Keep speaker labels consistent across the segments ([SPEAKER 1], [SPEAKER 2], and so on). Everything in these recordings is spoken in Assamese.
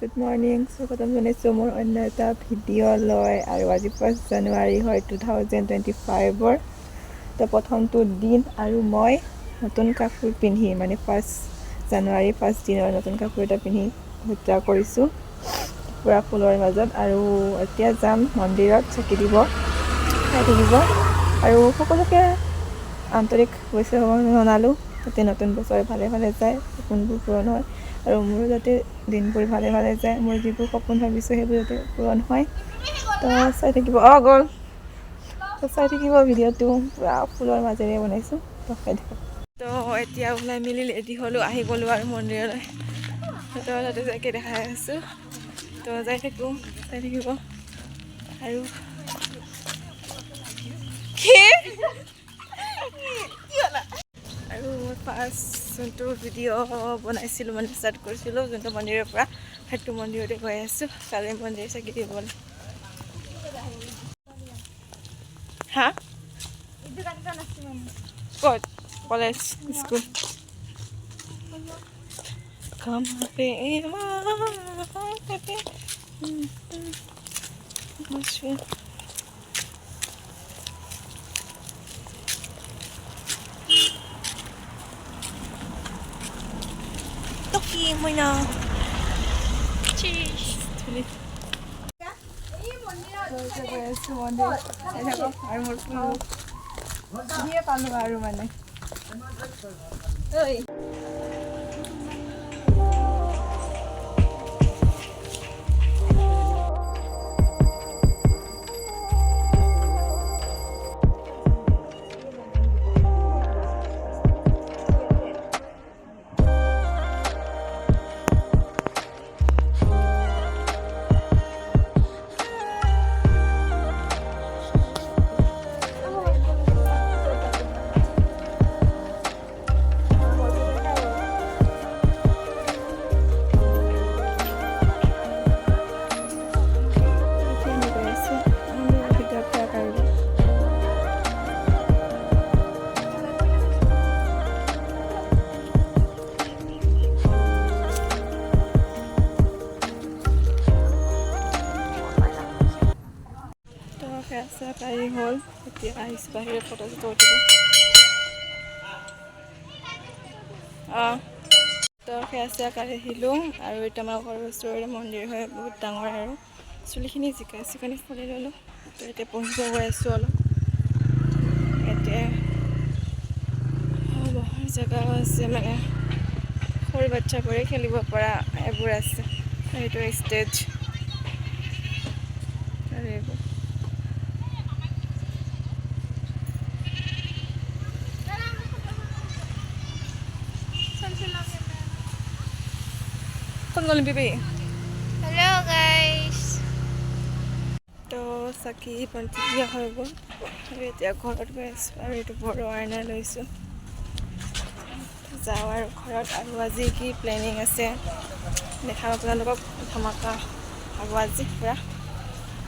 [SPEAKER 1] Good morning. স্বাগতম জনাইছোঁ মোৰ অন্য এটা ভিডিঅ'লৈ আৰু আজি 1 জানুৱাৰী হয় 2025-ৰ তো প্ৰথমটো দিন আৰু মই নতুন কাপোৰ পিন্ধি মানে 1 জানুৱাৰী ফাৰ্ষ্ট দিনৰ নতুন কাপোৰ এটা পিন্ধি যাত্ৰা কৰিছোঁ পুৰা ফুলৰ মাজত আৰু এতিয়া যাম মন্দিৰত চাকি দিব খাই থাকিব আৰু সকলোকে আন্তৰিক শুভেচ্ছা জনালোঁ যাতে নতুন বছৰ ভালে ভালে যায় সপোনবোৰ পূৰণ হয় আৰু মোৰো যাতে দিনবোৰ ভালে ভালে যায় মোৰ যিবোৰ সপোন ভাবিছোঁ সেইবোৰ যাতে পূৰণ হয় তো চাই থাকিব গ'ল তো চাই থাকিব ভিডিঅ'টো পুৰা ফুলৰ মাজেৰে বনাইছোঁ তো চাই থাকিব তো এতিয়া ওলাই মেলি ৰেডি হ'লোঁ আহি গ'লোঁ আৰু মন্দিৰলৈ তো তাতে যাইকে দেখাই আছোঁ তো যাই থাকোঁ চাই থাকিব আৰু আৰু মই ফাৰ্ষ্ট যোনটো ভিডিঅ' বনাইছিলোঁ মানে ষ্টাৰ্ট কৰিছিলোঁ যোনটো মন্দিৰৰ পৰা সেইটো মন্দিৰতে গৈ আছোঁ কালি মন্দিৰ চাকি দিবলৈ হা ক'ত college school Toki mo na. Cheese. Kari hall, এতিয়া আহিছোঁ বাহিৰত ফটো চটো উঠিব তো সেয়া কাঢ়ি আহিলোঁ আৰু এতিয়া আমাৰ ঘৰৰ ওচৰৰে মন্দিৰ হয় বহুত ডাঙৰ আৰু চুলিখিনি জিকাইছোঁ কাৰণে ফুলি ল'লোঁ তো এতিয়া পঢ়িব গৈ আছোঁ অলপ এতিয়া বহাৰ জেগাও আছে মানে সৰু বাচ্চাবোৰে খেলিব পৰা এইবোৰ আছে সেইটো ষ্টেজ আৰু এইবোৰ Hello guys. তো চাকি বন্তি দিয়া হৈ গ'ল আৰু এতিয়া ঘৰত গৈ আছোঁ আৰু এইটো বড়ো আইনা লৈছোঁ যাওঁ আৰু ঘৰত আৰু আজি কি প্লেনিং আছে দেখাম আপোনালোকক ধমাকা আৰু আজি পুৰা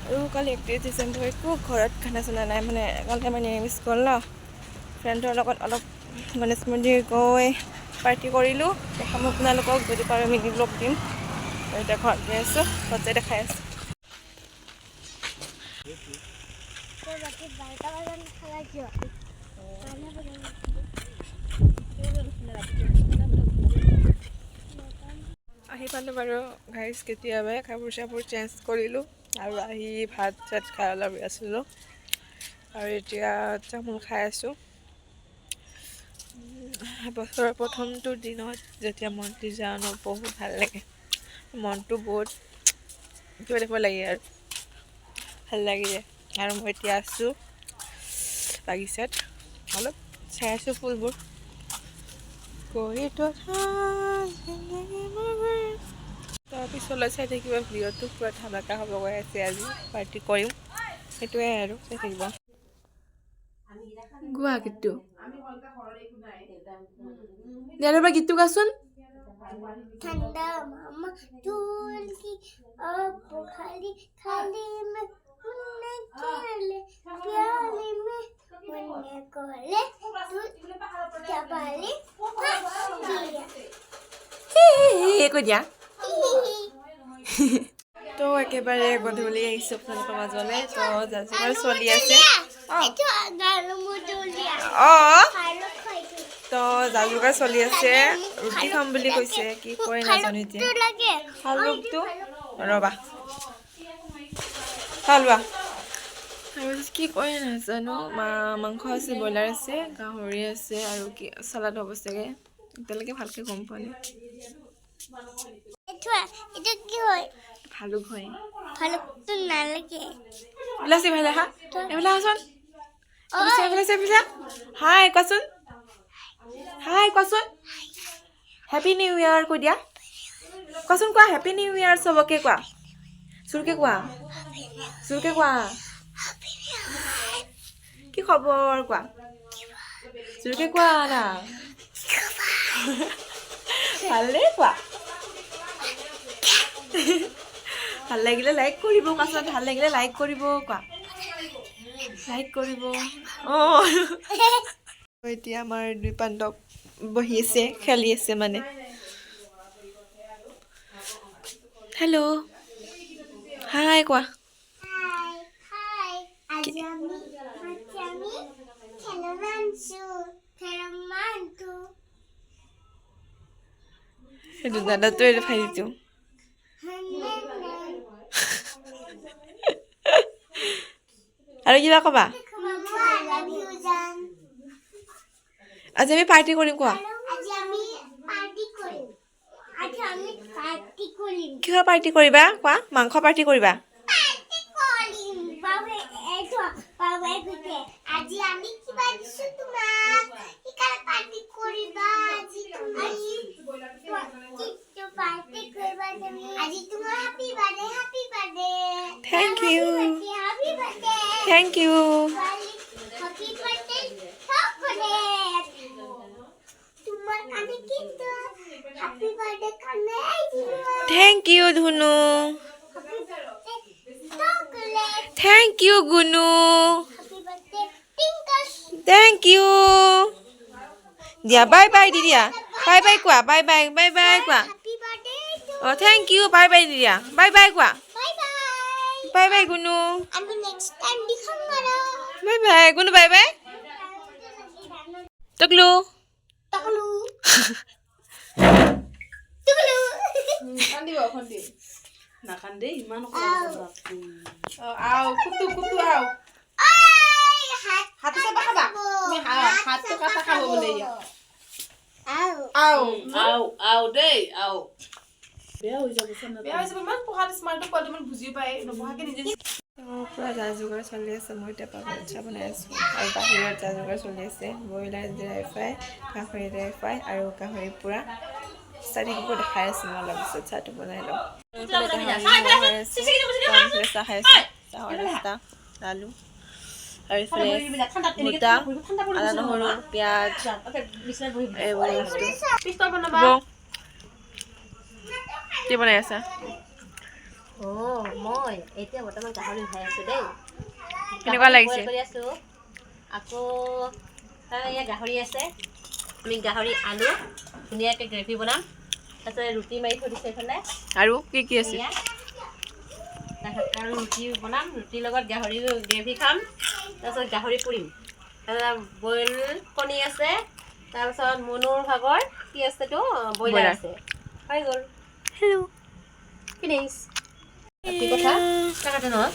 [SPEAKER 1] আৰু কালি 31 ডিচেম্বৰ একো ঘৰত খানা চানা নাই মানে কালি আমাৰ নিৰামিষ গ'ল ন ফ্ৰেণ্ডৰ লগত অলপ গণেশ মন্দিৰ গৈ পাৰ্টি কৰিলোঁ দেখাম আপোনালোকক যদি পাৰোঁ মিনি ব্লগ দিম আৰু এতিয়া ঘৰত গৈ আছোঁ ঘৰত যাই দেখাই আছোঁ আহি পালোঁ বাৰু গাইজ কেতিয়াবাই কাপোৰ চাপোৰ চেঞ্জ কৰিলোঁ আৰু আহি ভাত চাত খাই অলপ আছিলোঁ আৰু এতিয়া তামোল খাই আছোঁ বছৰৰ প্ৰথমটো দিনত যেতিয়া মন্দিৰ যাওঁ ন বহুত ভাল লাগে মনটো বহুত কিবা দেখুৱা লাগে আৰু ভাল লাগি যায় আৰু মই এতিয়া আছোঁ বাগিচাত অলপ চাই আছোঁ ফুলবোৰ তাৰপিছলৈ চাই থাকিব ভিডিঅ'টো পুৰা ধামাকা হ'ব গৈ আছে আজি পাৰ্টি কৰিম সেইটোৱে আৰু চাই থাকিব গোৱা গীতটো দেৰবা গীতটো গাচোন ঠাণ্ডা মামা তুলকি খালি খালি মে মুন্নে কেলে প্याली में मुन्ने कोले चपाली হে হে কৈ দিয়া তো একেবাৰে গধূলি আহিছোঁ আপোনালোকৰ মাজলৈ তো যাৰ চলি আছে অঁ তো যাৰ চলি আছে ৰুটি খাম বুলি কৈছে কি কয় নাজানো এতিয়া শালুকটো ৰ'বা লোৱা আৰু কি কয় নাজানো মাংস আছে ব্ৰইলাৰ আছে গাহৰি আছে আৰু কি চালাড হ'ব চাগে এতিয়ালৈকে ভালকৈ গম পোৱা নাই ভালুক হয়
[SPEAKER 2] ভালুকটো নালাগে
[SPEAKER 1] বিলাসী ভালে হা এইফালে আহচোন হাই কোৱাচোন হেপী নিউ ইয়াৰ কৈ দিয়া কোৱাচোন কোৱা হেপী নিউ ইয়াৰ চবকে কোৱা জোৰকে কোৱা কি খবৰ কোৱা জোৰকে কোৱা না ভালে কোৱা ভাল লাগিলে লাইক কৰিব কোৱাচোন ভাল লাগিলে লাইক কৰিব কোৱা লাইক কৰিব অঁ এতিয়া আমাৰ দুই পাণ্ডৱ বহি আছে খেলি আছে মানে হেল্ল' হাই কোৱা সেইটো দাদাটোৱে দেখাই দিছোঁ আৰু কিবা ক'বা আজি আমি পাৰ্টি কৰিম কোৱা কিহৰ পাৰ্টি কৰিবা কোৱা মাংস পাৰ্টি কৰিবা Thank you. Thank you, Dhunu. Thank you, Gunu. Thank you. Dia bye bye dia. Bye bye kwa. Bye kwa. Oh, thank you. Bye bye dia. Bye kwa. Bye bye Gunu.
[SPEAKER 2] Next time dikhanga
[SPEAKER 1] Bye Gunu bye. Tuklu.
[SPEAKER 3] Kandi ba khandi na kande iman ko aw kutu aw hat sa ba ka ba me hat to kata ka bole ya aw dei aw beya ho jabu sana beya ho jabu man ko hat smart ko man buji pai no bahake nije
[SPEAKER 1] পুৰা যা যোগাৰ চলি আছে মই এতিয়া পাপা বনাই আছোঁ আৰু বাহিৰত যা যোগাৰ চলি আছে ব্ৰইলাৰ ড্ৰাই ফ্ৰাই গাহৰি ড্ৰাই ফ্ৰাই আৰু গাহৰি পুৰা চাৰিকো দেখাই আছে মই অলপ পিছত চাহটো বনাই লওঁ চাহ খাই আছে চাহৰ ৰাস্তা আলু আৰু এইফালে গোটা আদা নহৰু পিঁয়াজ এইবোৰ বস্তু কি বনাই আছা
[SPEAKER 2] মই এতিয়া বৰ্তমান গাহৰি খাই আছো দেই
[SPEAKER 1] কেনেকুৱা লাগিছে
[SPEAKER 2] আকৌ ইয়াত গাহৰি আছে আমি গাহৰি আলু ধুনীয়াকৈ গ্ৰেভি বনাম তাৰপিছত ৰুটি মাৰি থৈ দিছে এইফালে
[SPEAKER 1] আৰু কি আছে
[SPEAKER 2] তাৰপিছত আৰু ৰুটি বনাম ৰুটিৰ লগত গাহৰি গ্ৰেভি খাম তাৰপিছত গাহৰি পুৰিম তাৰপিছত বইল কণী আছে তাৰপিছত মনুৰ ভাগৰ কি আছেতো ব্ৰইলাৰ আছে হৈ গ'ল
[SPEAKER 1] হেল্ল'
[SPEAKER 2] ফিনিছ কি কথা কাকাতে নহয়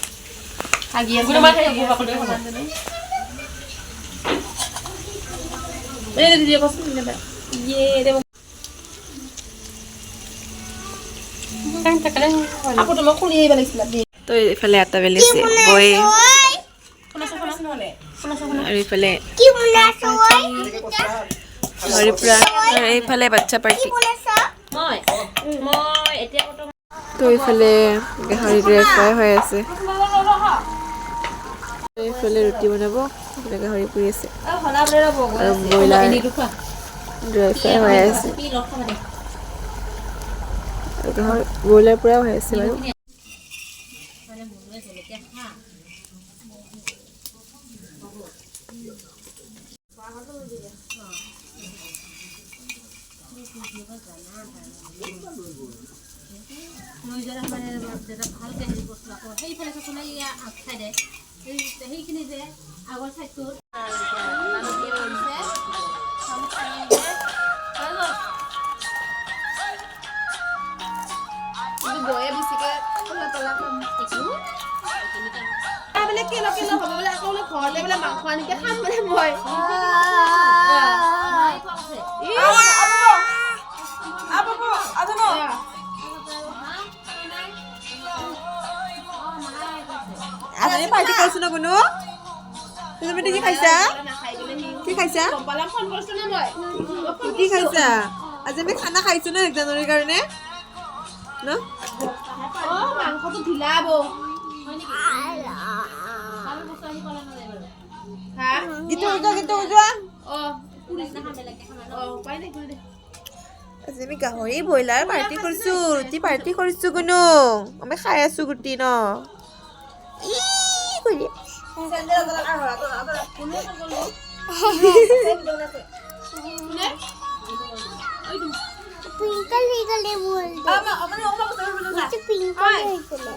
[SPEAKER 3] agi gulo ma kay gulo ko de hono dia ko sun ba ye de kan takalen aku to ma khuli ba laisla de
[SPEAKER 1] তো এইফালে আটা বেলিছে বই আৰু এইফালে
[SPEAKER 2] কি বনাছো
[SPEAKER 1] গাহৰি পুৰা আৰু এইফালে বাচ্চা পাৰ্টি
[SPEAKER 2] মই এতিয়া
[SPEAKER 1] তো এইফালে গাহৰি ড্ৰাই ফ্ৰাই হৈ আছে এইফালে ৰুটি বনাব এইফালে গাহৰি পুৰি আছে আৰু ব্ৰইলাৰ ড্ৰাই ফ্ৰাই হৈ আছে আৰু গাহৰি ব্ৰইলাৰ পুৰা হৈ আছে বাৰু
[SPEAKER 2] লৈ যোৱা মানে যেটা ভালকে হেৰি বস্তু আকৌ সেইফালে চোন এয়া আগ চাইডে সেইখিনি যে আগৰ চাইডটোত
[SPEAKER 3] বয়ে বেছিকে বোলে কিলো কিলো হ'ব বোলে আকৌ বোলে ঘৰলে বোলে মাংস আনিকে খাম বোলে মই
[SPEAKER 1] আজি পাৰ্টি কৰিছো ন কোনো তুমি কি খাইছা কি খাইছা
[SPEAKER 3] ফোন কৰিছো না মই
[SPEAKER 1] কি খাইছা আজি আমি খানা খাইছো ন 1 জানুৱাৰীৰ কাৰণে ন
[SPEAKER 3] মাংসটো ঢিলাব
[SPEAKER 1] গীতটো যোৱা আজি আমি গাহৰি ব্ৰইলাৰ পাৰ্টি কৰিছো ৰুটি পাৰ্টি কৰিছো কোনো আমি খাই আছো গুটি ন
[SPEAKER 4] Twinkle little world. It's a twinkle little.